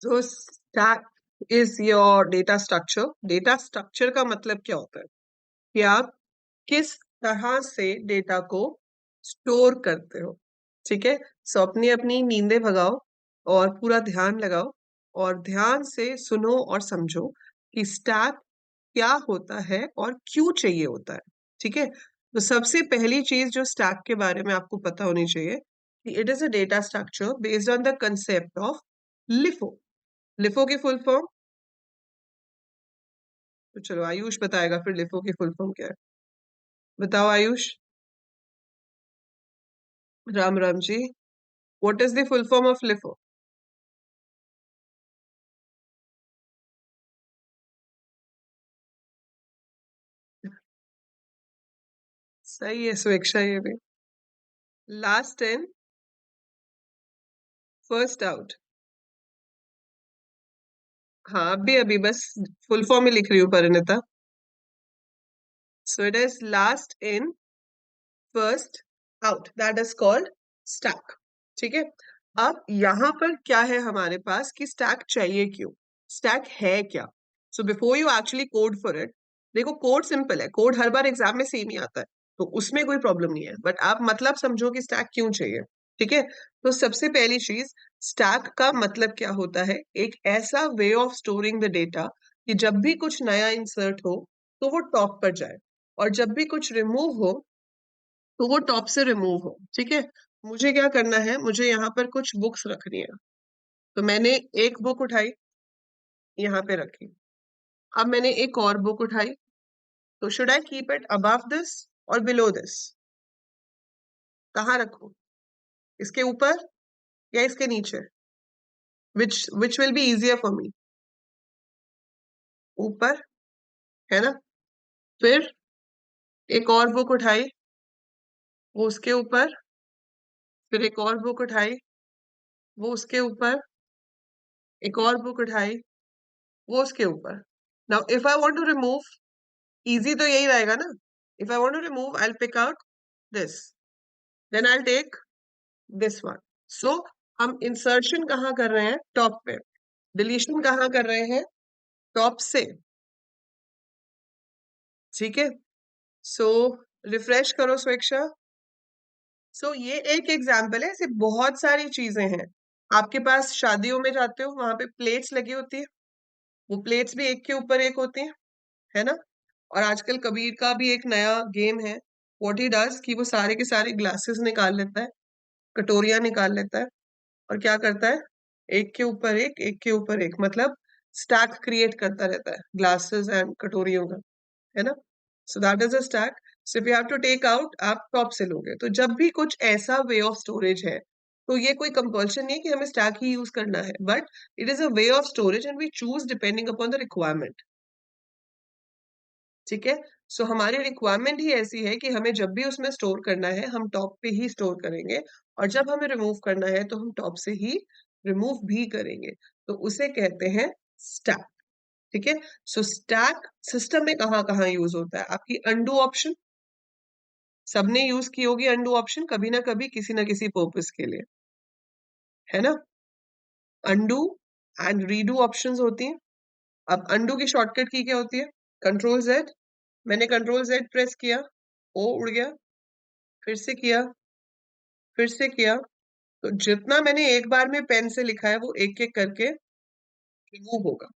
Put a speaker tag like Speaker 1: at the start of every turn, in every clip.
Speaker 1: तो stack is your data structure. Data structure का मतलब क्या होता है कि आप किस तरह से डेटा को स्टोर करते हो। ठीक है, सो अपनी अपनी नींदें भगाओ और पूरा ध्यान लगाओ और ध्यान से सुनो और समझो कि स्टैक क्या होता है और क्यों चाहिए होता है। ठीक है, तो सबसे पहली चीज जो स्टैक के बारे में आपको पता होनी चाहिए कि it is a data structure based on the concept of LIFO. LIFO की फुल फॉर्म, तो चलो आयुष बताएगा फिर लिफो की फुल फॉर्म क्या है। बताओ Ayush. Ram Ram ji. What is the full form of LIFO? सही है स्वेच्छा, ये भी। Last in first out. हाँ, अभी अभी बस फुल फॉर्म ही लिख रही हूँ Parineeta. So it is last in first out, that is called stack. ठीक है, अब यहाँ पर क्या है हमारे पास कि स्टैक चाहिए क्यों, स्टैक है क्या। So before you actually code for it, देखो कोड सिंपल है, कोड हर बार एग्जाम में सेम ही आता है, तो उसमें कोई प्रॉब्लम नहीं है, बट आप मतलब समझो कि स्टैक क्यों चाहिए। ठीक है, तो सबसे पहली चीज, स्टैक का मतलब क्या होता है, एक ऐसा way of storing the data कि जब भी कुछ नया इंसर्ट हो तो वो टॉप पर जाए, और जब भी कुछ रिमूव हो तो वो टॉप से रिमूव हो। ठीक है, मुझे क्या करना है, मुझे यहाँ पर कुछ बुक्स रखनी है, तो मैंने एक बुक उठाई, यहाँ पे रखी। अब मैंने एक और बुक उठाई, तो should I keep it above this और बिलो दिस? कहाँ रखूं, इसके ऊपर या इसके नीचे? Which will be easier for me? ऊपर, है ना। फिर एक और बुक उठाई, वो उसके ऊपर। फिर एक और बुक उठाई, वो उसके ऊपर। एक और बुक उठाई, वो उसके ऊपर। Now if I want to remove, easy तो यही रहेगा ना। If I want to remove, I will pick out this, then I will take this one. So हम इंसर्शन कहाँ कर रहे हैं, टॉप पे। डिलीशन कहाँ कर रहे हैं, टॉप से। ठीक है, सो रिफ्रेश करो स्वेच्छा। सो ये एक एग्जाम्पल है, ऐसे बहुत सारी चीजें हैं। आपके पास शादियों में जाते हो, वहां पे प्लेट्स लगी होती है, वो प्लेट्स भी एक के ऊपर एक होती हैं, है ना। और आजकल कबीर का भी एक नया गेम है, व्हाट ही डज कि वो सारे के सारे ग्लासेस निकाल लेता है, कटोरियां निकाल लेता है, और क्या करता है, एक के ऊपर एक के ऊपर एक, मतलब स्टैक क्रिएट करता रहता है ग्लासेस एंड कटोरियों का, है ना। So that is a stack. So if you have to take out, आप टॉप से लोगे। तो जब भी कुछ ऐसा वे ऑफ स्टोरेज है, तो ये कोई कंपल्शन नहीं है कि हमें स्टैक ही यूज करना है, but it is a way of storage and we choose depending upon the requirement. ठीक है, सो हमारी रिक्वायरमेंट ही ऐसी है कि हमें जब भी उसमें स्टोर करना है, हम टॉप पे ही स्टोर करेंगे, और जब हमें रिमूव करना है तो हम टॉप से ही रिमूव भी करेंगे, तो उसे कहते हैं स्टैक। ठीक है, सो स्टैक सिस्टम में कहाँ कहाँ यूज होता है, आपकी अंडू ऑप्शन, सबने यूज की होगी अंडू ऑप्शन कभी ना कभी किसी ना किसी पर्पस के लिए, है ना। अंडू एंड रीडू ऑप्शंस होती हैं। अब अंडू की शॉर्टकट की क्या होती है, कंट्रोल जेड। मैंने कंट्रोल जेड प्रेस किया, ओ उड़ गया, फिर से किया, फिर से किया, तो जितना मैंने एक बार में पेन से लिखा है वो एक एक करके रिमूव होगा,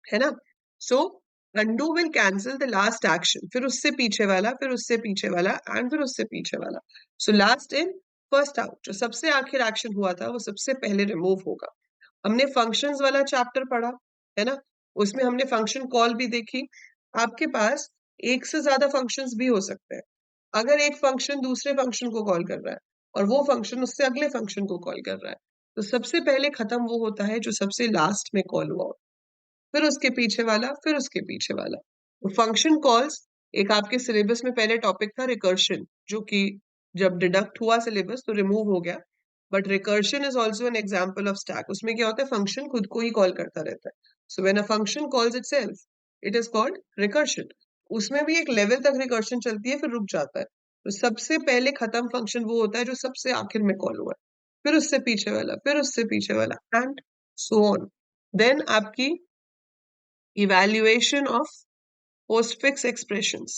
Speaker 1: है ना। So undo will cancel the last action, फिर उससे पीछे वाला, फिर उससे पीछे वाला, एंड फिर उससे पीछे वाला। So last in first out, जो सबसे आखिर एक्शन हुआ था वो सबसे पहले रिमूव होगा। हमने फंक्शंस वाला चैप्टर पढ़ा, है ना, उसमें हमने फंक्शन कॉल भी देखी। आपके पास एक से ज्यादा फंक्शंस भी हो सकते हैं। अगर एक फंक्शन दूसरे फंक्शन को कॉल कर रहा है और वो फंक्शन उससे अगले फंक्शन को कॉल कर रहा है, तो सबसे पहले खत्म वो होता है जो सबसे लास्ट में कॉल हुआ हो, फिर उसके पीछे वाला, फिर उसके पीछे वाला। तो फंक्शन कॉल्स, एक आपके सिलेबस में पहले टॉपिक था रिकर्शन, जो कि जब डिडक्ट हुआ सिलेबस तो रिमूव हो गया, but recursion is also an example of stack. उसमें क्या होता है, फंक्शन खुद को ही कॉल करता रहता है, so when a function calls itself, it is called recursion. उसमें भी एक लेवल तक रिकर्शन चलती है, फिर रुक जाता है। तो सबसे पहले खत्म फंक्शन वो होता है जो सबसे आखिर में कॉल हुआ है, फिर उससे पीछे वाला, फिर उससे पीछे वाला, एंड सो ऑन। देन आपकी evaluation of postfix expressions,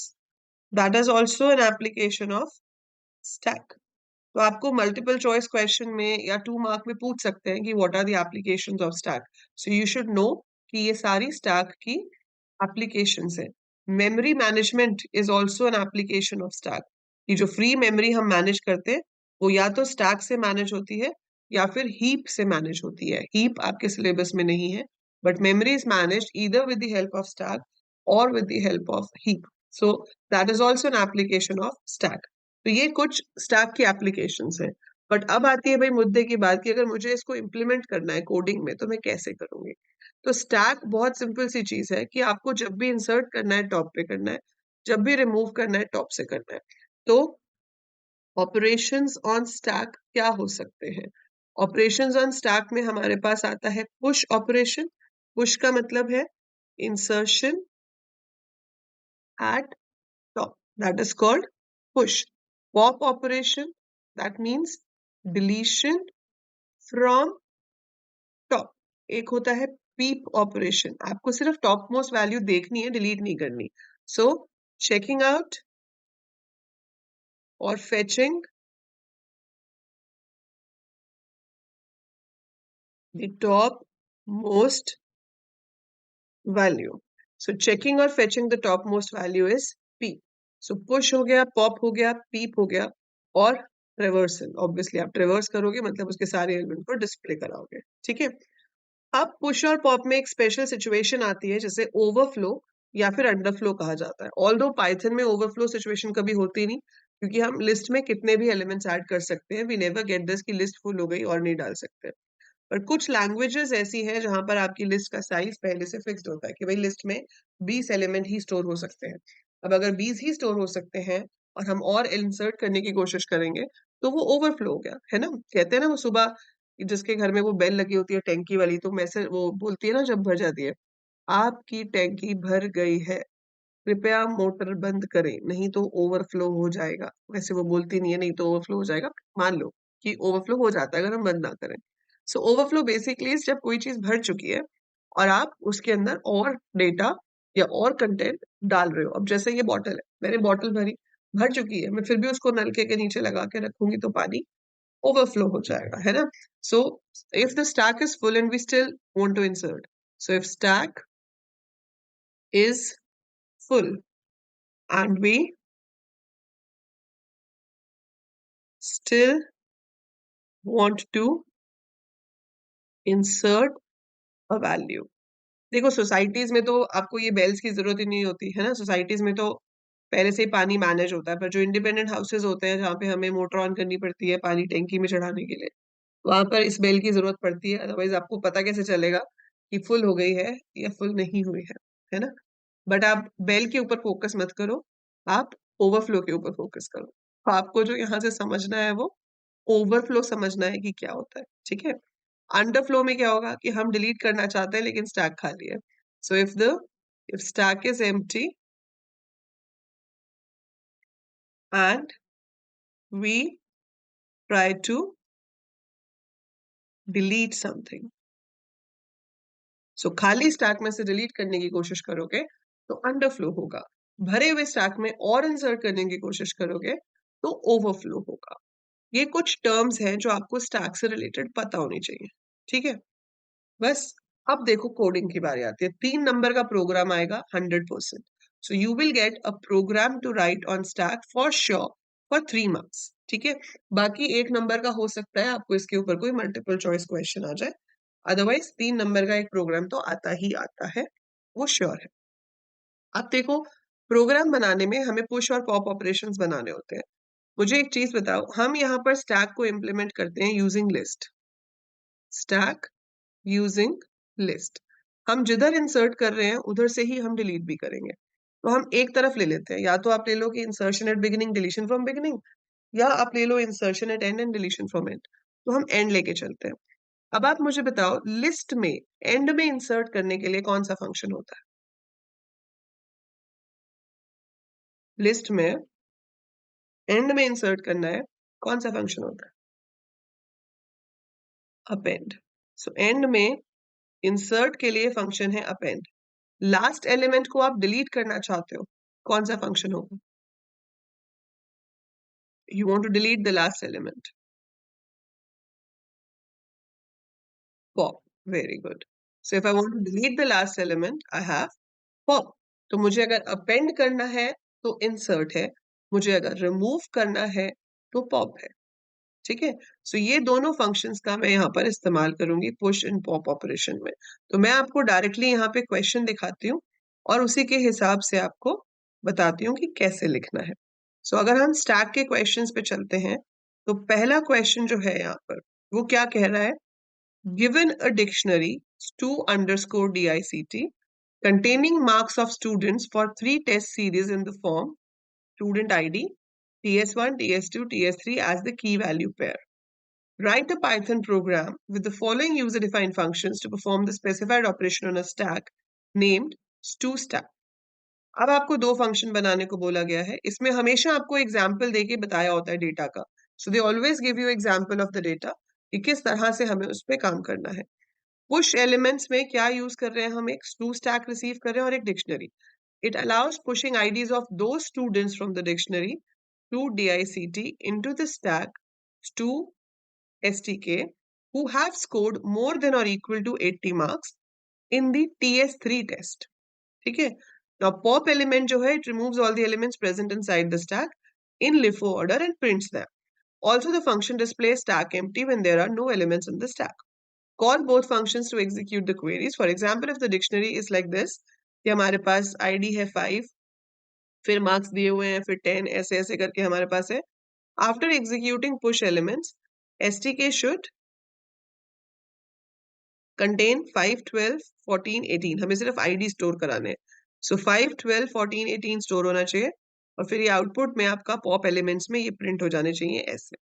Speaker 1: that is also an application of stack. तो आपको मल्टीपल चॉइस क्वेश्चन में या 2 मार्क में पूछ सकते हैं कि what are the applications of stack, so you should know कि ये सारी स्टैक की एप्लीकेशंस है। Memory management is also an application of stack. ये जो फ्री मेमोरी हम मैनेज करते हैं वो या तो स्टैक से मैनेज होती है या फिर हीप से मैनेज होती है। हीप आपके सिलेबस में नहीं है, but memory is managed either with the help of stack और with the help of heap, so that is also an application of stack. तो ये कुछ स्टैक की एप्लीकेशंस हैं। बट अब आती है भाई मुद्दे की बात कि अगर मुझे इसको इम्प्लीमेंट करना है कोडिंग में तो मैं कैसे करूंगी। तो स्टैक बहुत सिंपल सी चीज है कि आपको जब भी इंसर्ट करना है टॉप पे करना है, जब भी रिमूव करना है टॉप से करना है। तो ऑपरेशंस ऑन स्टैक क्या हो सकते हैं? ऑपरेशंस ऑन स्टैक में हमारे पास आता है पुश ऑपरेशन। पुश का मतलब है insertion at top, that is called push. Pop operation, that means deletion from top. एक होता है peep operation, आपको सिर्फ टॉप मोस्ट वैल्यू देखनी है, डिलीट नहीं करनी। सो चेकिंग आउट और fetching the top most value. So checking और fetching the top most value is peep. So push हो गया, pop हो गया, peep हो गया और reversal. Obviously आप reverse करोगे मतलब उसके सारे एलिमेंट को डिस्प्ले कराओगे, ठीक है। अब पुश और पॉप में एक स्पेशल सिचुएशन आती है जिसे ओवरफ्लो या फिर अंडरफ्लो कहा जाता है। ऑल्दो पाइथन में ओवरफ्लो सिचुएशन कभी होती नहीं, क्योंकि हम लिस्ट में कितने भी एलिमेंट्स ऐड कर सकते हैं। वी नेवर गेट दिस की लिस्ट फुल हो गई और नहीं डाल सकते। पर कुछ लैंग्वेजेस ऐसी हैं जहां पर आपकी लिस्ट का साइज पहले से फिक्स्ड होता है कि भाई लिस्ट में 20 एलिमेंट ही स्टोर हो सकते हैं। अब अगर 20 ही स्टोर हो सकते हैं और हम और इंसर्ट करने की कोशिश करेंगे तो वो ओवरफ्लो हो गया है ना। कहते हैं ना वो सुबह जिसके घर में वो बेल लगी होती है टैंकी वाली, तो मैसेज वो बोलती है ना जब भर जाती है, आपकी टैंकी भर गई है, कृपया मोटर बंद करें नहीं तो ओवरफ्लो हो जाएगा। वैसे वो बोलती नहीं है नहीं तो ओवरफ्लो हो जाएगा, मान लो कि ओवरफ्लो हो जाता है अगर हम बंद ना करें। सो ओवरफ्लो बेसिकली जब कोई चीज भर चुकी है और आप उसके अंदर और डेटा या और कंटेंट डाल रहे हो। अब जैसे ये बॉटल है, मैंने बॉटल भरी, भर चुकी है, मैं फिर भी उसको नलके के नीचे लगा के रखूंगी तो पानी ओवरफ्लो हो जाएगा, है ना। So if the stack is full and we still want to insert, so if stack is full and we still want to insert a value। देखो सोसाइटीज में तो आपको ये बेल्स की जरूरत ही नहीं होती है ना, सोसाइटीज में तो पहले से ही पानी मैनेज होता है। पर जो इंडिपेंडेंट हाउसेज होते हैं जहाँ पे हमें मोटर ऑन करनी पड़ती है पानी टैंकी में चढ़ाने के लिए, वहां पर इस बेल की जरूरत पड़ती है। अदरवाइज आपको पता कैसे चलेगा कि फुल हो गई है या फुल नहीं हुई है ना। बट आप बेल के ऊपर फोकस मत करो, आप ओवरफ्लो के ऊपर फोकस करो। तो आपको जो यहाँ से समझना है वो ओवरफ्लो समझना है कि क्या होता है, ठीक है। अंडरफ्लो में क्या होगा कि हम डिलीट करना चाहते हैं लेकिन स्टैक खाली है। So if stack is empty and we try to delete something, so खाली स्टैक में से डिलीट करने की कोशिश करोगे तो अंडरफ्लो होगा। भरे हुए स्टैक में और इंसर्ट करने की कोशिश करोगे तो ओवरफ्लो होगा। ये कुछ टर्म्स हैं जो आपको स्टैक से रिलेटेड पता होनी चाहिए, ठीक है। बस अब देखो कोडिंग की बारी आती है। 3 नंबर का प्रोग्राम आएगा 100%। So you will get a program to write on stack for sure for 3 marks, ठीक है। बाकी 1 नंबर का हो सकता है आपको इसके ऊपर कोई मल्टीपल चॉइस क्वेश्चन आ जाए, अदरवाइज 3 नंबर का एक प्रोग्राम तो आता ही आता है, वो श्योर है। अब देखो प्रोग्राम बनाने में हमें पुश और पॉप ऑपरेशंस बनाने होते हैं। मुझे एक चीज बताओ, हम यहाँ पर स्टैक को इम्प्लीमेंट करते हैं using list. Stack using list, हम जिधर इंसर्ट कर रहे हैं उधर से ही हम डिलीट भी करेंगे। तो हम एक तरफ ले लेते हैं, या तो आप ले लो कि insertion at beginning deletion from beginning, या आप ले लो insertion at end and deletion from end. तो हम एंड लेके चलते हैं। अब आप मुझे बताओ लिस्ट में एंड में इंसर्ट करने के लिए कौन सा फंक्शन होता है? लिस्ट में एंड में इंसर्ट करना है, कौन सा फंक्शन होता है? अपेंड। सो एंड में इंसर्ट के लिए फंक्शन है अपेंड। लास्ट एलिमेंट को आप डिलीट करना चाहते हो, कौन सा फंक्शन होगा? You want to delete the last element. Pop. Very good. So if I want to delete the last element, I have pop. तो मुझे अगर append करना है तो insert है, मुझे अगर remove करना है तो pop है। ठीक है, सो ये दोनों फंक्शंस का मैं यहाँ पर इस्तेमाल करूंगी पुश एंड पॉप ऑपरेशन में। तो मैं आपको डायरेक्टली यहाँ पे क्वेश्चन दिखाती हूँ और उसी के हिसाब से आपको बताती हूँ कि कैसे लिखना है। सो अगर हम स्टैक के क्वेश्चंस पे चलते हैं तो पहला क्वेश्चन जो है यहाँ पर वो क्या कह रहा है? Given a dictionary stu underscore dict containing marks of students for 3 test series in the form student id ts1 ts2 ts3 as the key value pair. Write a Python program with the following user-defined functions to perform the specified operation on a stack named toStack. अब आपको दो function बनाने को बोला गया है। इसमें हमेशा आपको एग्जाम्पल देके बताया होता है डेटा का। So they always give you example of the data कि किस तरह से हमें उस पर काम करना है। पुश एलिमेंट्स में क्या यूज कर रहे हैं? हम एक toStack रिसीव कर रहे हैं और एक dictionary. It allows pushing IDs of those students from the dictionary to DICT into the stack to STK who have scored more than or equal to 80 marks in the TS3 test. ठीक है, now pop element जो है it removes all the elements present inside the stack in LIFO order and prints them. Also the function displays stack empty when there are no elements in the stack. Call both functions to execute the queries. For example, if the dictionary is like this कि हमारे पास ID है 5 फिर marks दिए हुए हैं फिर 10 ऐसे ऐसे करके हमारे पास है। After executing push elements, STK should contain 5, 12, 14, 18 हमें सिर्फ आईडी स्टोर कराने हैं। सो 5, 12, 14, 18 स्टोर होना चाहिए और फिर ये आउटपुट में आपका पॉप एलिमेंट्स में ये प्रिंट हो जाने चाहिए ऐसे।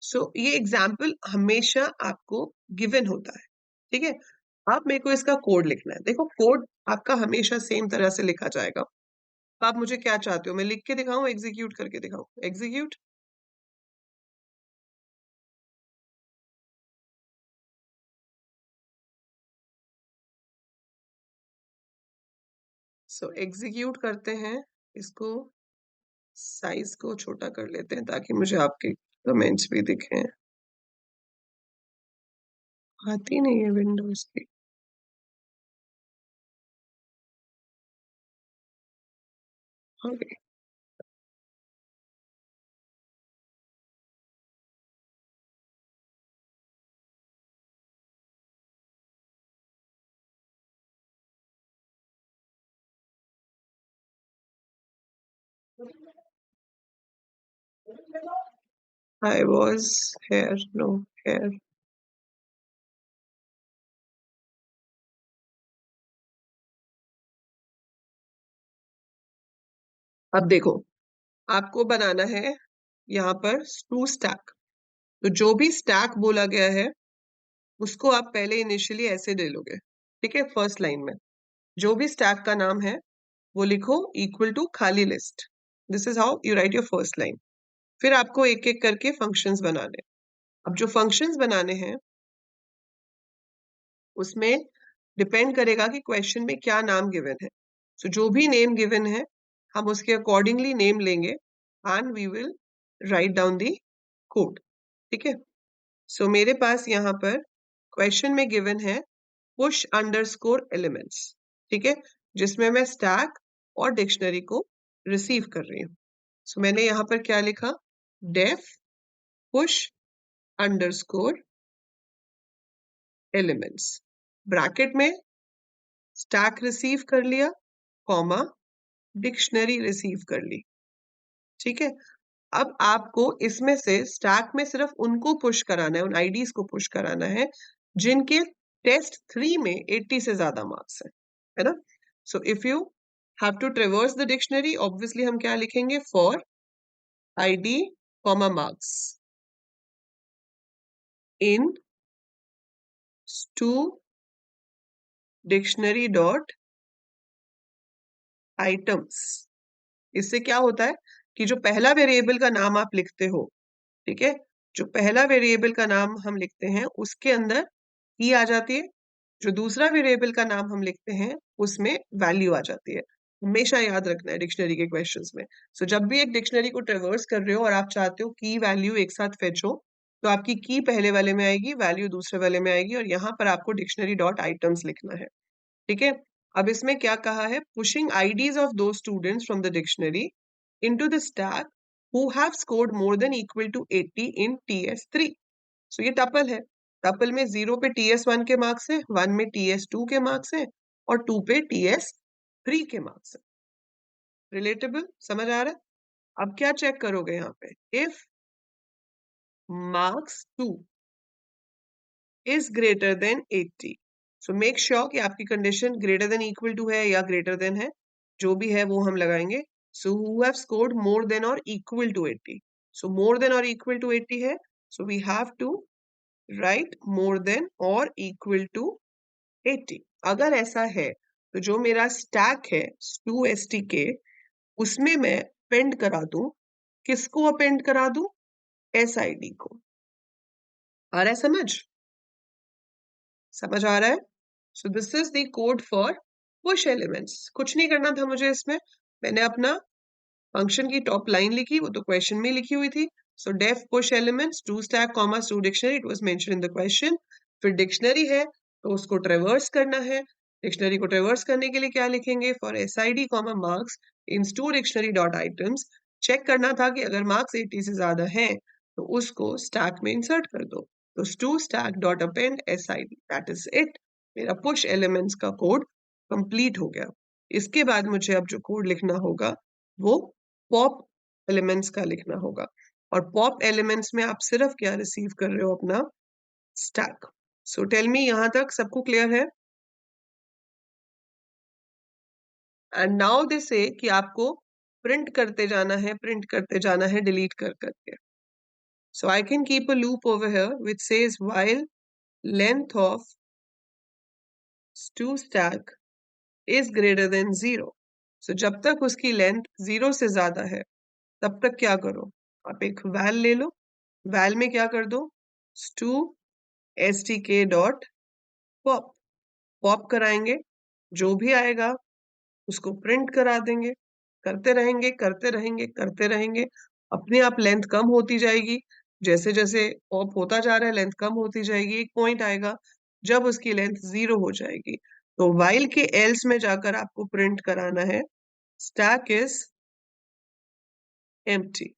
Speaker 1: सो ये एग्जाम्पल हमेशा आपको गिवन होता है। ठीक है, आप मेरे को इसका कोड लिखना है। देखो कोड आपका हमेशा सेम तरह से लिखा जाएगा। तो आप मुझे क्या चाहते हो, मैं लिख के दिखाऊं एग्जीक्यूट करके दिखाऊं? एग्जीक्यूट। सो एग्जीक्यूट करते हैं इसको, साइज को छोटा कर लेते हैं ताकि मुझे आपके कमेंट्स भी दिखें। आती नहीं है विंडोज की। Okay, I was here no here. अब देखो आपको बनाना है यहाँ पर टू स्टैक। तो जो भी स्टैक बोला गया है उसको आप पहले इनिशियली ऐसे ले लोगे। ठीक है, फर्स्ट लाइन में जो भी स्टैक का नाम है वो लिखो इक्वल टू खाली list. This is how you right your first line. फिर आपको एक एक करके फंक्शंस बनाने। अब जो फंक्शंस बनाने हैं उसमें डिपेंड करेगा कि क्वेश्चन में क्या नाम गिवन है। सो जो भी नेम गिवन है हम उसके अकॉर्डिंगली नेम लेंगे and we will write down the code. ठीक है, सो मेरे पास यहाँ पर क्वेश्चन में गिवन है पुश अंडरस्कोर एलिमेंट्स। ठीक है, जिसमें मैं स्टैक और डिक्शनरी को रिसीव कर रही हूँ। सो मैंने यहाँ पर क्या लिखा? Def push underscore elements, bracket में स्टैक रिसीव कर लिया, कॉमा डिक्शनरी रिसीव कर ली। ठीक है, अब आपको इसमें से स्टैक में सिर्फ उनको पुश कराना है, उन आईडीज को पुश कराना है जिनके टेस्ट 3 में 80 से ज्यादा मार्क्स है ना। So if you have to traverse the dictionary obviously हम क्या लिखेंगे? For ID comma marks in to dictionary dot items. इससे क्या होता है कि जो पहला वेरिएबल का नाम आप लिखते हो, ठीक है, जो पहला वेरिएबल का नाम हम लिखते हैं उसके अंदर की आ जाती है, जो दूसरा वेरिएबल का नाम हम लिखते हैं उसमें वैल्यू आ जाती है। हमेशा याद रखना है डिक्शनरी के क्वेश्चंस में। सो जब भी एक डिक्शनरी को ट्रेवर्स कर रहे हो और आप चाहते हो की वैल्यू एक साथ फेच हो, तो आपकी की पहले वाले में आएगी, वैल्यू दूसरे वाले में आएगी, और यहाँ पर आपको डिक्शनरी डॉट आइटम्स लिखना है। ठीक है। अब इसमें क्या कहा है, पुशिंग आईडीज ऑफ दो students from the dictionary into the stack who have scored more than equal to 80 in TS3। So ये टपल है। टपल में 0 पे TS1 के मार्क्स है, 1 में TS2 के मार्क्स है, और 2 पे TS3 के मार्क्स है। रिलेटेबल, समझ आ रहा है? अब क्या चेक करोगे यहाँ पे, if marks 2 is greater than 80, so make sure कि आपकी condition greater than equal to है या greater than है, जो भी है वो हम लगाएंगे। so who have scored more than or equal to 80, so more than or equal to 80 है, so we have to write more than or equal to 80। अगर ऐसा है तो जो मेरा स्टैक है 2STK, उसमें मैं अपेंड करा दूं, किसको अपेंड करा दूं, SID को। आ रहा है समझ? समझ आ रहा है? So this is the code for push elements. कुछ नहीं करना था मुझे इसमें, मैंने अपना फंक्शन की टॉप लाइन लिखी, वो तो क्वेश्चन में लिखी हुई थी। So def push elements to stack comma to dictionary, it was mentioned in the question. फिर डिक्शनरी है तो उसको ट्रेवर्स करना है। डिक्शनरी को ट्रेवर्स करने के लिए क्या लिखेंगे, for SID comma marks in to dictionary dot items. Check करना था कि अगर मार्क्स 80 से ज्यादा हैं तो उसको स्टैक में इंसर्ट कर दो। तो to stack dot append SID, that is it. मेरा पुश एलिमेंट्स का कोड कंप्लीट हो गया। इसके बाद मुझे अब जो कोड लिखना होगा वो पॉप एलिमेंट्स का लिखना होगा। और पॉप एलिमेंट्स में आप सिर्फ क्या रिसीव कर रहे हो, अपना स्टैक। सो टेल मी, यहां तक सबको क्लियर है? एंड नाउ दे से कि आपको प्रिंट करते जाना है, प्रिंट करते जाना है, डिलीट कर करके। So I can keep a loop over here which says while length of to stack is greater than 0। सो जब तक उसकी लेंथ 0 से ज्यादा है तब तक क्या करो, आप एक वैल ले लो, वैल में क्या कर दो, to stk dot pop, pop कराएंगे, जो भी आएगा उसको प्रिंट करा देंगे। करते रहेंगे करते रहेंगे करते रहेंगे, अपने आप लेंथ कम होती जाएगी। जैसे जैसे पॉप होता जा रहा है लेंथ कम होती जाएगी, एक पॉइंट आएगा जब उसकी लेंथ 0 हो जाएगी। तो वाइल के एल्स में जाकर आपको प्रिंट कराना है स्टैक इज एम्प्टी।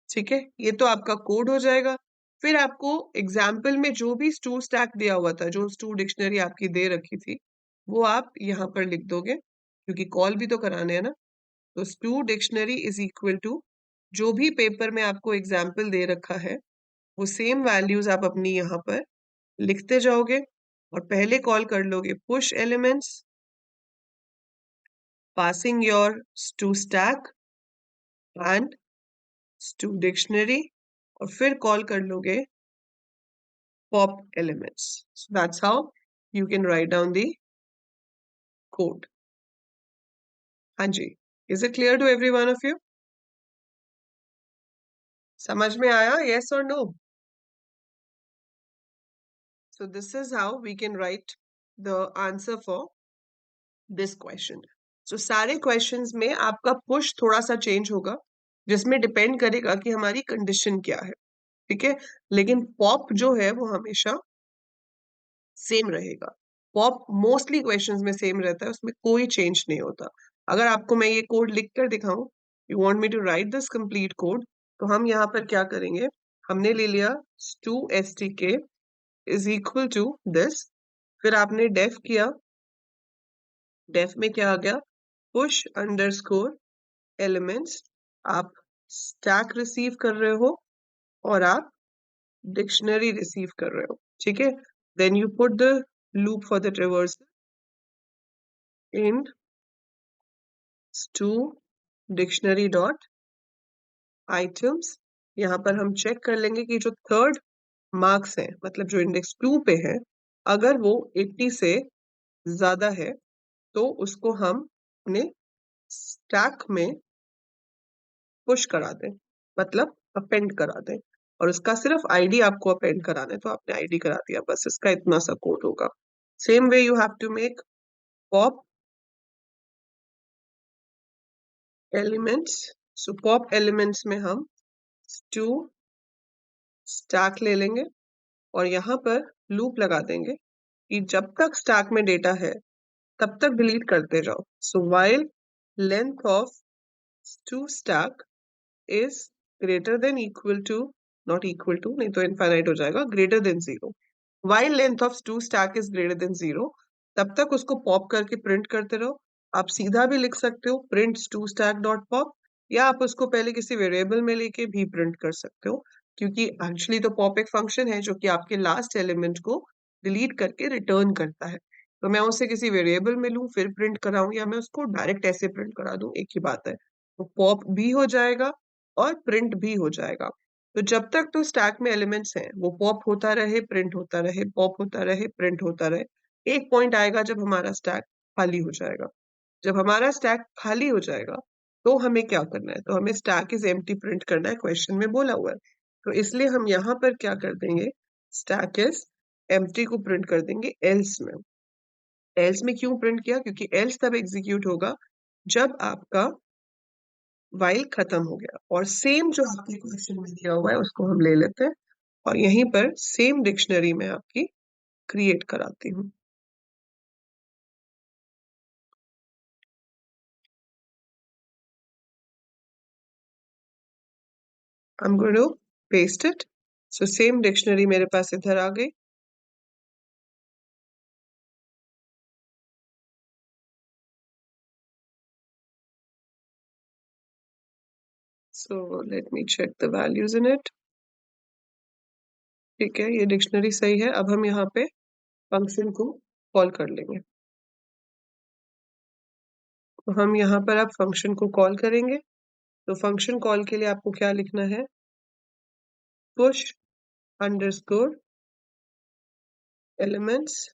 Speaker 1: ठीक है, ये तो आपका कोड हो जाएगा। फिर आपको एग्जाम्पल में जो भी टू स्टैक दिया हुआ था, जो टू डिक्शनरी आपकी दे रखी थी, वो आप यहाँ पर लिख दोगे, क्योंकि कॉल भी तो कराने हैं ना। तो to dictionary is equal to जो भी पेपर में आपको एग्जाम्पल दे रखा है, वो सेम वैल्यूज आप अपनी यहाँ पर लिखते जाओगे और पहले कॉल कर लोगे push elements passing your to stack and to dictionary, और फिर कॉल कर लोगे pop elements. So that's how you can write down the code. हाँ जी, is it clear to every one of you? समझ में आया? Yes or no? So this is how we can write the answer for this question. So सारे questions में आपका push थोड़ा सा change होगा, जिसमें depend करेगा कि हमारी condition क्या है। ठीक है, लेकिन pop जो है वो हमेशा सेम रहेगा। पॉप मोस्टली क्वेश्चंस में सेम रहता है, उसमें कोई चेंज नहीं होता। अगर आपको मैं ये कोड लिख कर दिखाऊं, you want me to write this complete code, तो हम यहाँ पर क्या करेंगे, हमने ले लिया to stk is equal to this, फिर आपने डेफ किया, डेफ में क्या आ गया, पुश अंडरस्कोर एलिमेंट्स, आप स्टैक रिसीव कर रहे हो और आप डिक्शनरी रिसीव कर रहे हो। ठीक है, then you put the loop for the traverse in to dictionary dot items. यहाँ पर हम चेक कर लेंगे कि जो थर्ड मार्क्स है, मतलब जो इंडेक्स 2 पे है, अगर वो 80 से ज्यादा है तो उसको हम अपने स्टैक में पुश करा दें, मतलब अपेंड करा दें। और उसका सिर्फ आईडी आपको अपेंड कराना है, तो आपने आईडी करा दिया, बस इसका इतना सा कोड होगा। Same way you have to make pop elements. So pop elements में हम टू स्टैक ले लेंगे और यहाँ पर लूप लगा देंगे कि जब तक स्टैक में डेटा है तब तक डिलीट करते जाओ। So while length of to stack is greater than equal to, not equal to नहीं तो इनफाइनाइट हो जाएगा, greater than zero. While length of to stack is greater than zero, तब तक उसको पॉप करके प्रिंट करते रहो। आप सीधा भी लिख सकते हो print to stack dot pop, या आप उसको पहले किसी वेरिएबल में लेके भी प्रिंट कर सकते हो, क्योंकि एक्चुअली तो पॉप एक फंक्शन है जो कि आपके लास्ट एलिमेंट को डिलीट करके रिटर्न करता है। तो मैं उसे किसी वेरिएबल में लूँ फिर प्रिंट कराऊं, या मैं उसको डायरेक्ट ऐसे प्रिंट करा दूं, एक ही बात है। तो पॉप भी हो जाएगा और प्रिंट भी हो जाएगा। तो जब तक तो स्टैक में एलिमेंट्स हैं वो पॉप होता रहे प्रिंट होता रहे, पॉप होता रहे प्रिंट होता रहे। एक पॉइंट आएगा जब हमारा स्टैक खाली हो जाएगा। जब हमारा स्टैक खाली हो जाएगा तो हमें क्या करना है, तो हमें स्टैक इज एम्प्टी प्रिंट करना है, क्वेश्चन में बोला हुआ है। तो इसलिए हम यहाँ पर क्या कर देंगे, स्टैक इज एम्प्टी को प्रिंट कर देंगे एल्स में। एल्स में क्यों प्रिंट किया, क्योंकि एल्स तब एग्जीक्यूट होगा जब आपका वाइल खत्म हो गया। और सेम जो आपके क्वेश्चन में दिया हुआ है उसको हम ले लेते हैं और यहीं पर सेम डिक्शनरी में आपकी क्रिएट कराती हूँ। I'm going to paste it. So same dictionary मेरे पास इधर आ गई। So let me check the values in it. ठीक है, ये डिक्शनरी सही है। अब हम यहाँ पे फंक्शन को कॉल कर लेंगे। तो हम यहाँ पर अब फंक्शन को कॉल करेंगे। तो फंक्शन कॉल के लिए आपको क्या लिखना है, push underscore elements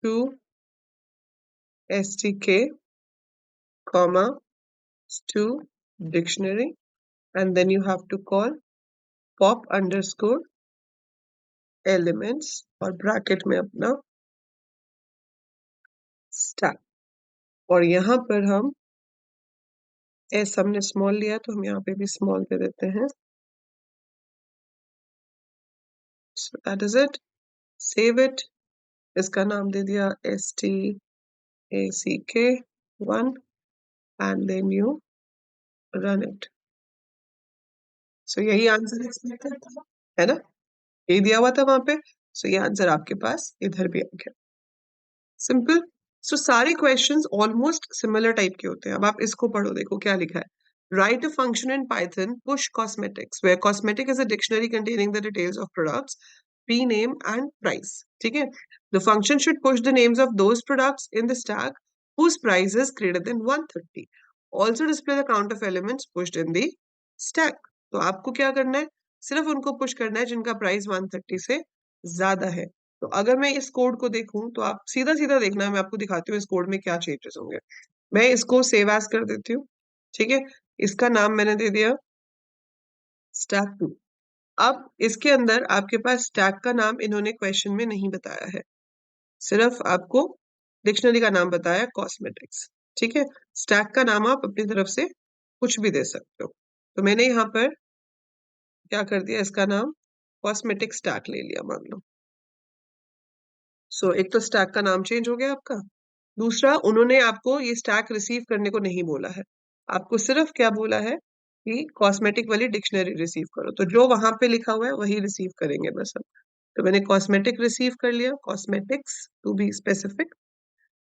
Speaker 1: to stk comma to dictionary, and then you have to call pop underscore elements और ब्रैकेट में अपना स्टैक। और यहाँ पर हम एस हमने स्मॉल लिया तो हम यहाँ पे भी स्मॉल दे देते हैं। So that is it, save it. इसका नाम दे दिया stack1 and then you run it. So यही आंसर एक्सपेक्टेड था, है ना, यही दिया हुआ था वहां पे। सो ये आंसर आपके पास इधर भी आ गया, सिंपल। सो सारे क्वेश्चंस ऑलमोस्ट सिमिलर टाइप के होते हैं। अब आप इसको पढ़ो, देखो क्या लिखा है। Write a function in Python push cosmetics where cosmetic is a dictionary containing the details of products p name and price। ठीक है, the function should push the names of those products in the stack whose price is greater than 130। also display the count of elements pushed in the stack। तो आपको क्या करना है, सिर्फ उनको push करना है जिनका प्राइस 130 से ज्यादा है। तो अगर मैं इस कोड को देखूं तो आप सीधा सीधा देखना है, मैं आपको दिखाती हूँ इस कोड में क्या चेंजेस होंगे। मैं इसको सेव एज कर देती हूँ। ठीक है, इसका नाम मैंने दे दिया स्टैक 2। अब इसके अंदर आपके पास स्टैक का नाम इन्होंने क्वेश्चन में नहीं बताया है, सिर्फ आपको डिक्शनरी का नाम बताया कॉस्मेटिक्स। ठीक है, स्टैक का नाम आप अपनी तरफ से कुछ भी दे सकते हो। तो मैंने यहाँ पर क्या कर दिया, इसका नाम कॉस्मेटिक स्टैक ले लिया मान लो। सो एक तो स्टैक का नाम चेंज हो गया आपका, दूसरा उन्होंने आपको ये स्टैक रिसीव करने को नहीं बोला है, आपको सिर्फ क्या बोला है कि कॉस्मेटिक वाली डिक्शनरी रिसीव करो। तो जो वहां पे लिखा हुआ है वही रिसीव करेंगे बस हम। तो मैंने कॉस्मेटिक रिसीव कर लिया, कॉस्मेटिक्स टू बी स्पेसिफिक।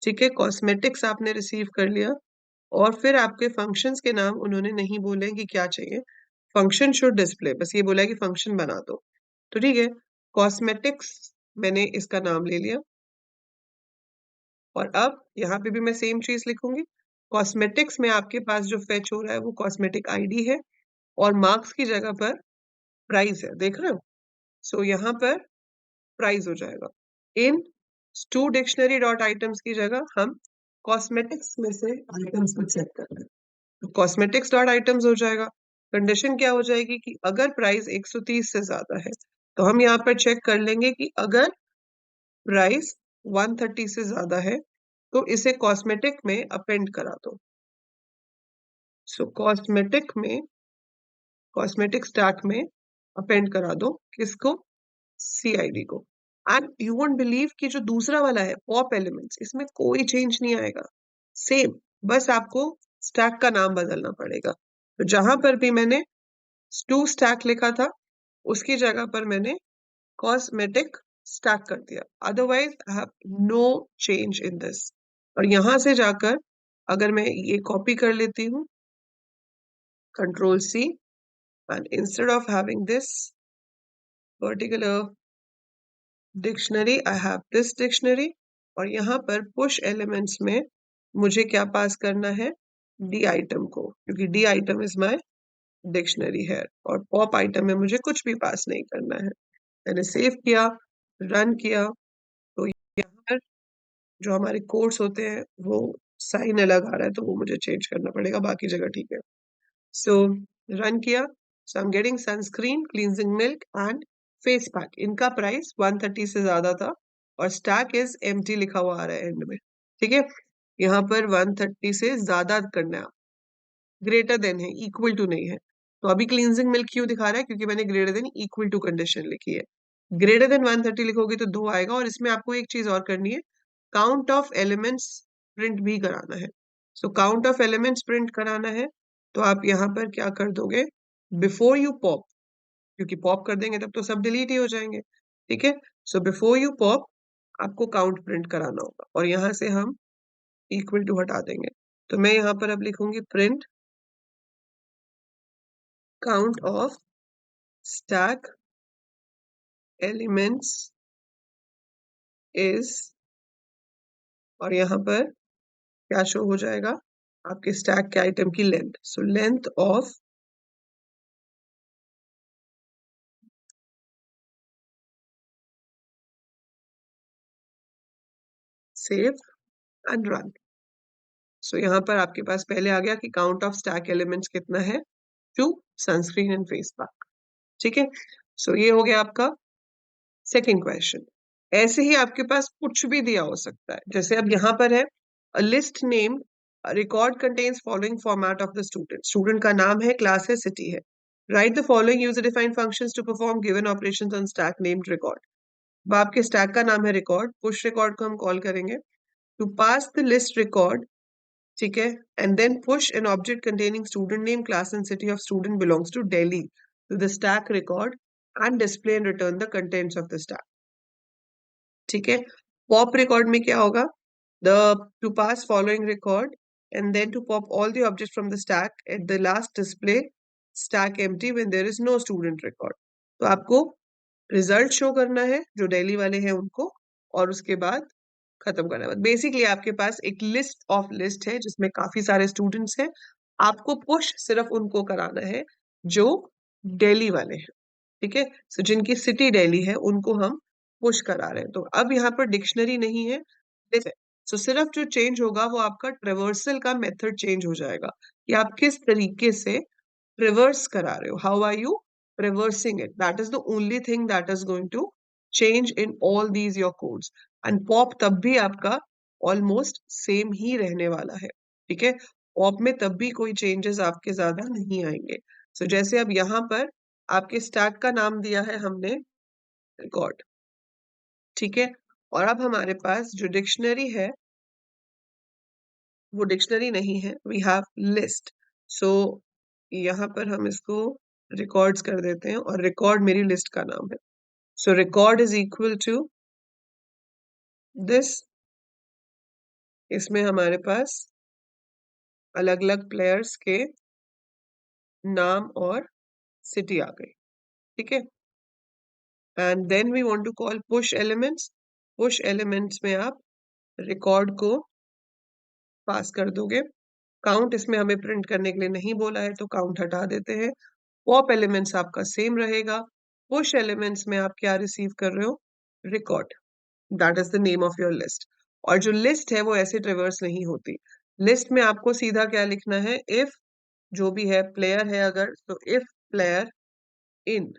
Speaker 1: ठीक है, कॉस्मेटिक्स आपने रिसीव कर लिया। और फिर आपके फंक्शंस के नाम उन्होंने नहीं बोले कि क्या चाहिए, फंक्शन शुड डिस्प्ले, बस ये बोला है कि फंक्शन बना दो। तो ठीक है, कॉस्मेटिक्स मैंने इसका नाम ले लिया। और अब यहाँ पे भी मैं सेम चीज लिखूंगी। कॉस्मेटिक्स में आपके पास जो फेच हो रहा है वो कॉस्मेटिक आईडी है और मार्क्स की जगह पर प्राइस है, देख रहे हो। सो यहाँ पर प्राइस हो जाएगा। इन टू डिक्शनरी डॉट आइटम्स की जगह हम कॉस्मेटिक्स में से आइटम्स को चेक कर रहे हैं, तो कॉस्मेटिक्स डॉट आइटम्स हो जाएगा। कंडीशन क्या हो जाएगी कि अगर प्राइस 130 से ज्यादा है तो हम यहाँ पर चेक कर लेंगे कि अगर प्राइस 130 से ज्यादा है तो इसे कॉस्मेटिक में अपेंड करा दो। सो कॉस्मेटिक स्टैक में अपेंड करा दो किसको? CID को। एंड यू वोंट बिलीव कि जो दूसरा वाला है पॉप एलिमेंट्स, इसमें कोई चेंज नहीं आएगा, सेम, बस आपको स्टैक का नाम बदलना पड़ेगा। तो जहां पर भी मैंने टू स्टैक लिखा था उसकी जगह पर मैंने कॉस्मेटिक स्टैक कर दिया, otherwise I have no change in this. और यहां से जाकर अगर मैं ये कॉपी कर लेती हूँ, Control C, and instead of having this particular dictionary, I have this dictionary, और यहाँ पर push elements में मुझे क्या पास करना है? D item को, क्योंकि D item is my dictionary है, और pop item में मुझे कुछ भी पास नहीं करना है। मैंने सेव किया, रन किया, तो यहाँ पर जो हमारे कोड्स होते हैं वो साइन अलग आ रहा है तो वो मुझे चेंज करना पड़ेगा, बाकी जगह ठीक है। सो रन किया, so I am getting sunscreen, cleansing milk and face pack. इनका प्राइस 130 से ज्यादा था और स्टैक इज एम्प्टी लिखा हुआ आ रहा है एंड में, ठीक है। यहाँ पर 130 से ज्यादा करना है, ग्रेटर देन है, इक्वल टू नहीं है। तो अभी क्लींजिंग मिल्क क्यों दिखा रहा है? क्योंकि मैंने greater than equal to condition लिखी है। ग्रेटर देन 130 लिखोगे तो 2 आएगा, और इसमें आपको एक चीज और करनी है, काउंट ऑफ एलिमेंट्स प्रिंट भी कराना है। So count of elements print कराना है तो आप यहाँ पर क्या कर दोगे? बिफोर यू पॉप, क्योंकि पॉप कर देंगे तब तो सब डिलीट ही हो जाएंगे, ठीक है। सो बिफोर यू पॉप आपको काउंट प्रिंट कराना होगा, और यहाँ से हम इक्वल टू हटा देंगे। तो मैं यहाँ पर अब लिखूंगी print count of stack elements is, और यहाँ पर क्या शो हो जाएगा? आपके स्टैक के आइटम की length. So length of save and run. So यहाँ पर आपके पास पहले आ गया कि काउंट ऑफ स्टैक एलिमेंट्स कितना है? 2 सनस्क्रीन एंड फेस पैक, ठीक है। सो ये हो गया आपका सेकेंड क्वेश्चन। ऐसे ही आपके पास कुछ भी दिया हो सकता है, जैसे अब यहाँ पर है list name record contains following format of the student. Student का नाम है, क्लास है, सिटी है। Write the following user defined functions to perform given operations on stack named record. अब आपके स्टैक का नाम है रिकॉर्ड, पुश रिकॉर्ड को हम कॉल करेंगे to pass the list record, ठीक है, and then push an object containing student name class and city of student belongs to Delhi to the stack record and display and return the contents of the stack, ठीक है। Pop record में क्या होगा? The to pass following record and then to pop all the object from the stack at the last display stack empty when there is no student record. तो आपको result show करना है जो daily वाले हैं उनको, और उसके बाद खत्म करना है। बेसिकली आपके पास एक लिस्ट ऑफ लिस्ट है जिसमें काफी सारे स्टूडेंट्स हैं, आपको पुश सिर्फ उनको कराना है जो डेली वाले हैं, ठीक है। सो जिनकी सिटी दिल्ली है उनको हम पुश करा रहे हैं। तो अब यहाँ पर डिक्शनरी नहीं है, लिस्ट है। सो सिर्फ जो चेंज होगा वो आपका ट्रेवर्सल का मेथड चेंज हो जाएगा कि आप किस तरीके से ट्रेवर्स करा रहे हो, how are you reversing it. That is the only thing that is going to change in all these your codes. And pop तब भी आपका almost same ही रहने वाला है, ठीक है। pop में तब भी कोई changes आपके ज्यादा नहीं आएंगे। so जैसे अब यहाँ पर आपके स्टैक का नाम दिया है हमने रिकॉर्ड, ठीक है, और अब हमारे पास जो डिक्शनरी है वो डिक्शनरी नहीं है, वी हैव लिस्ट। सो यहाँ पर हम इसको रिकॉर्ड्स कर देते हैं और रिकॉर्ड मेरी लिस्ट का नाम है। So record is equal to this, इसमें हमारे पास अलग अलग प्लेयर्स के नाम और सिटी आ गई, ठीक है। And then we want to call push elements. Push elements में आप रिकॉर्ड को पास कर दोगे। काउंट इसमें हमें प्रिंट करने के लिए नहीं बोला है तो काउंट हटा देते हैं। पॉप एलिमेंट्स आपका सेम रहेगा। पुश एलिमेंट्स में आप क्या रिसीव कर रहे हो? Record, that is the name of your list. और जो लिस्ट है वो ऐसे ट्रेवर्स नहीं होती। लिस्ट में आपको सीधा क्या लिखना है? इफ जो भी है प्लेयर है अगर, तो in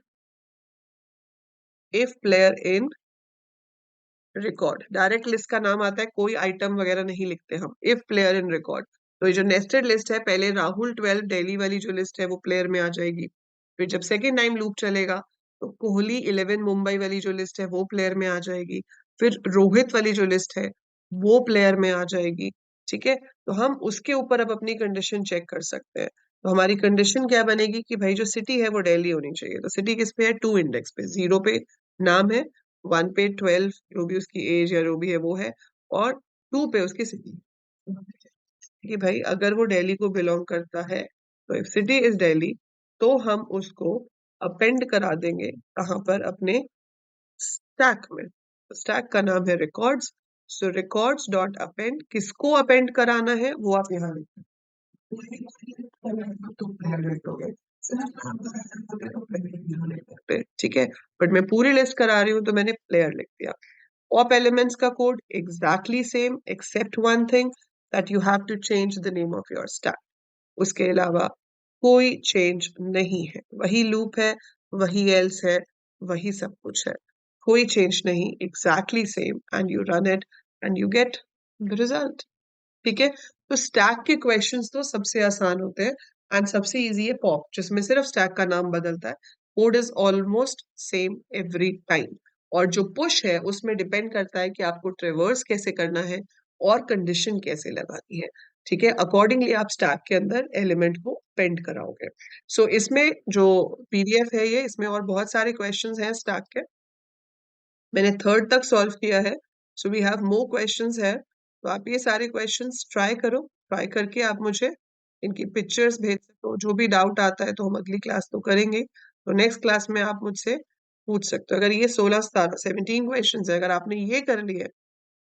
Speaker 1: if player in record, direct list का नाम आता है, कोई आइटम वगैरह नहीं लिखते हम, इफ प्लेयर इन रिकॉर्ड। तो ये जो नेस्टेड लिस्ट है, पहले राहुल 12 दिल्ली वाली जो लिस्ट है वो प्लेयर में आ जाएगी। फिर जब सेकेंड टाइम लूप चलेगा तो कोहली 11 मुंबई वाली जो लिस्ट है वो प्लेयर में आ जाएगी। फिर रोहित वाली जो लिस्ट है वो प्लेयर में आ जाएगी। ठीक है, तो हम उसके ऊपर अब अपनी कंडीशन चेक कर सकते हैं। तो हमारी कंडीशन क्या बनेगी कि भाई जो सिटी है वो दिल्ली होनी चाहिए। तो सिटी किस पे है? 2 इंडेक्स पे, 0 पे नाम है, 1 पे 12 जो भी उसकी एज या जो भी है वो है, और 2 पे उसकी सिटी, कि भाई अगर वो दिल्ली को बिलोंग करता है तो इफ सिटी इज दिल्ली तो हम उसको अपेंड करा देंगे कहाँ पर? अपने स्टैक में। तो स्टैक का नाम है रिकॉर्ड्स। सो रिकॉर्ड्स डॉट अपेंड, किसको अपेंड कराना है वो आप यहाँ लिखें। ठीक है, बट मैं पूरी लिस्ट करा रही हूँ तो मैंने प्लेयर लिख दिया। ऑप एलिमेंट्स का code exactly same except one thing, that you have to change the name of your stack. उसके अलावा कोई चेंज नहीं है, वही लूप है, वही एल्स है, वही सब कुछ है, कोई चेंज नहीं, exactly same, and you run it and you get the result. ठीक है, तो स्टैक के क्वेश्चंस तो सबसे आसान होते हैं, एंड सबसे इजी है पॉप, जिसमें सिर्फ स्टैक का नाम बदलता है, code is almost same every time. और जो पुश है उसमें डिपेंड करता है कि आपको ट्रेवर्स कैसे करना है और कंडीशन कैसे लगानी है। ठीक है, अकॉर्डिंगली आप स्टैक के अंदर एलिमेंट को पेंड कराओगे। सो इसमें जो पीडीएफ है ये, इसमें और बहुत सारे क्वेश्चंस हैं स्टैक के, मैंने थर्ड तक सॉल्व किया है। So we have more questions है, तो आप ये सारे क्वेश्चंस ट्राई करो, ट्राई करके आप मुझे इनकी पिक्चर्स भेज सकते हो। जो भी डाउट आता है तो हम अगली क्लास तो करेंगे, तो नेक्स्ट क्लास में आप मुझसे पूछ सकते हो। अगर ये 16 17 क्वेश्चंस है, अगर आपने ये कर लिए,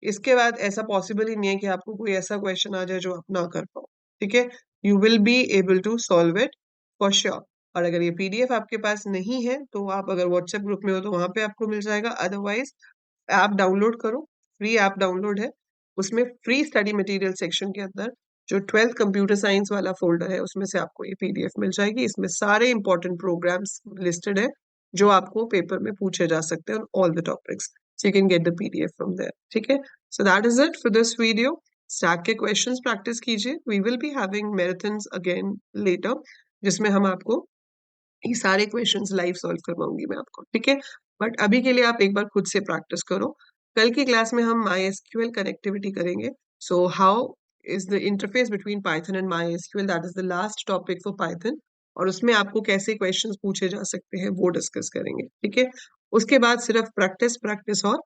Speaker 1: इसके बाद ऐसा पॉसिबल ही नहीं है कि आपको कोई ऐसा क्वेश्चन आ जाए जो आप ना कर पाओ। ठीक है, you will be able to solve it for sure. और अगर ये पीडीएफ आपके पास नहीं है तो आप अगर व्हाट्सएप ग्रुप में हो तो वहां पे आपको मिल जाएगा, अदरवाइज ऐप डाउनलोड करो, फ्री ऐप डाउनलोड है, उसमें फ्री स्टडी मटेरियल सेक्शन के अंदर जो 12th कंप्यूटर साइंस वाला फोल्डर है उसमें से आपको ये पीडीएफ मिल जाएगी। इसमें सारे इंपॉर्टेंट प्रोग्राम्स लिस्टेड है जो आपको पेपर में पूछे जा सकते हैं, all the topics, so you can get the PDF from there. ठीक है, so that is it for this video. Stack के क्वेश्चंस प्रैक्टिस कीजिए, we will be having marathons again later, जिसमें हम आपको ये सारे क्वेश्चंस लाइव सॉल्व करवाऊंगी मैं आपको। ठीक है, बट अभी के लिए आप एक बार खुद से प्रैक्टिस करो। कल की क्लास में हम MySQL कनेक्टिविटी करेंगे। So how is the interface between Python and MySQL, that is the last topic for Python, और उसमें आपको कैसे क्वेश्चंस पूछे जा सकते हैं वो डिस्कस करेंगे। ठीक है, उसके बाद सिर्फ प्रैक्टिस प्रैक्टिस और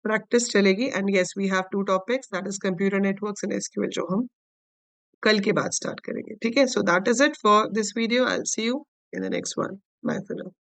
Speaker 1: प्रैक्टिस चलेगी। And yes, we have 2 topics, that is computer networks and SQL, जो हम कल के बाद स्टार्ट करेंगे। ठीक है, so that is it for this video, I will see you in the next one. Bye for now.